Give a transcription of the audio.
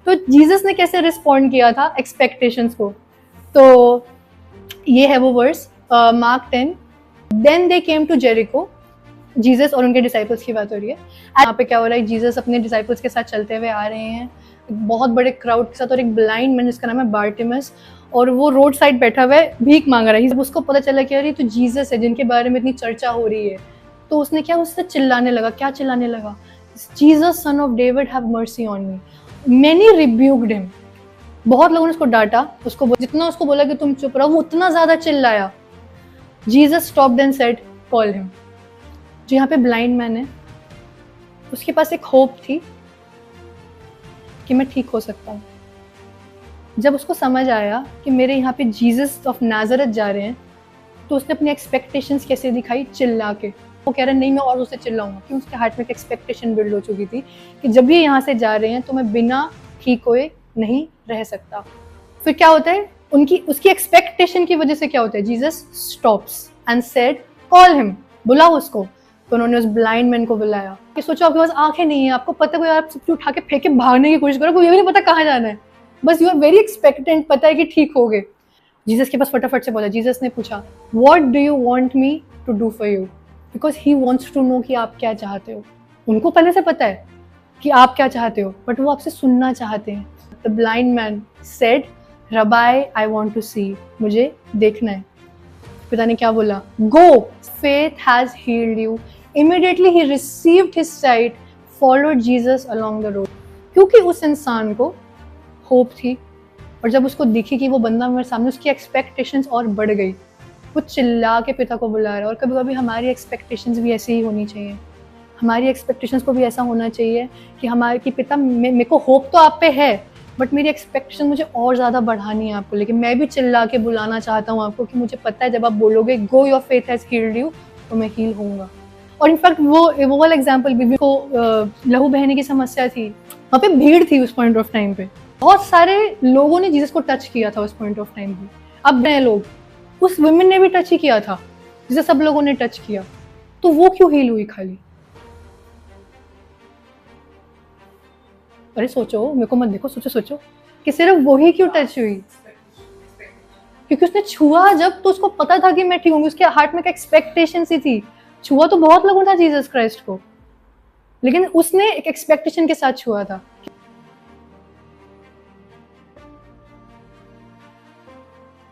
तो जीसस ने कैसे रिस्पॉन्ड किया था एक्सपेक्टेशंस को? तो ये है वो verse, Mark 10। Then they came to Jericho, Jesus और उनके डिसाइपल्स की बात हो रही है। यहाँ पे क्या हो रहा है, जीसस अपने डिसाइपल्स के साथ चलते हुए आ रहे हैं बहुत बड़े क्राउड के साथ, और एक ब्लाइंड मैन जिसका नाम है बार्टिमस, और वो रोड साइड बैठा हुआ है, भीख मांग रहा है। उसको पता चला कि अरे तो जीसस है जिनके बारे में इतनी चर्चा हो रही है। तो उसने क्या, उससे चिल्लाने लगा। क्या चिल्लाने लगा? Jesus son of David have mercy on me. Many rebuked him. बहुत लोगों ने उसको डांटा, उसको जितना उसको बोला कि तुम चुप रहो, वो उतना ज्यादा चिल्लाया। Jesus stopped and said call him. जो यहाँ पे ब्लाइंड मैन है, उसके पास एक होप थी कि मैं ठीक हो सकता हूँ। जब उसको समझ आया कि मेरे यहाँ पे जीसस ऑफ नाजरत जा रहे हैं, तो उसने अपनी एक्सपेक्टेशंस कैसे दिखाई? चिल्ला के। वो कह रहा है नहीं मैं और उससे चिल्लाऊंगा, क्योंकि उसके हार्ट में एक एक्सपेक्टेशन बिल्ड हो चुकी थी कि जब ये यहाँ से जा रहे हैं तो मैं बिना ठीक हुए नहीं रह सकता। फिर क्या होता है, उसकी एक्सपेक्टेशन की वजह से क्या होता है, Jesus stops and said call him, बुलाओ उसको। तो उन्होंने उस ब्लाइंड मैन को बुलाया। कि सोचो आपके पास आंखें नहीं है, आपको पता कोई आप सब उठा के फेंक के भागने की कोशिश करो, कोई ये भी नहीं पता कहाँ जाना है, बस यू आर वेरी एक्सपेक्टेंट, पता है कि ठीक हो गए। जीसस के पास फटाफट से बोला। जीसस ने पूछा what do you want me to do for you, because he wants to know कि आप क्या चाहते हो। उनको पहले से पता है कि आप क्या चाहते हो, बट वो आपसे सुनना चाहते हैं। The blind man said rabbi I want to see, मुझे देखना है। पिता ने क्या बोला? Go, faith has healed you. Immediately he received his sight, followed Jesus along the road. क्योंकि उस इंसान को होप थी, और जब उसको दिखी कि वो बंदा मेरे सामने, उसकी एक्सपेक्टेशंस और बढ़ गई। वो चिल्ला के पिता को बुला रहा है। और कभी कभी हमारी एक्सपेक्टेशंस भी ऐसी ही होनी चाहिए। हमारी एक्सपेक्टेशंस को भी ऐसा होना चाहिए कि पिता मेरे को होप तो आप पे है, बट मेरी एक्सपेक्टेशन मुझे और ज़्यादा बढ़ानी है आपको, लेकिन मैं भी चिल्ला के बुलाना चाहता हूँ आपको, कि मुझे पता है जब आप बोलोगे go your faith has healed you, तो मैं हील होऊंगा। और इनफैक्ट वो वाला एग्जाम्पल, बीबी को लहू बहने की समस्या थी, वहाँ पे भीड़ थी उस पॉइंट ऑफ टाइम पे। बहुत सारे लोगों ने जीसस को टच किया था उस पॉइंट ऑफ टाइम पे। अब नए लोग, उस वुमेन ने भी टच ही किया था जिसे सब लोगों ने टच किया, तो वो क्यों हील हुई खाली? अरे सोचो, मेरे को मत देखो, सोचो कि सिर्फ वही क्यों टच हुई? क्योंकि उसने छुआ जब, तो उसको पता था कि मैं ठीक हूँ। उसके हार्ट में एक एक्सपेक्टेशन सी थी। छुआ तो बहुत लोगों था जीसस क्राइस्ट को, लेकिन उसने एक एक्सपेक्टेशन के साथ छुआ था।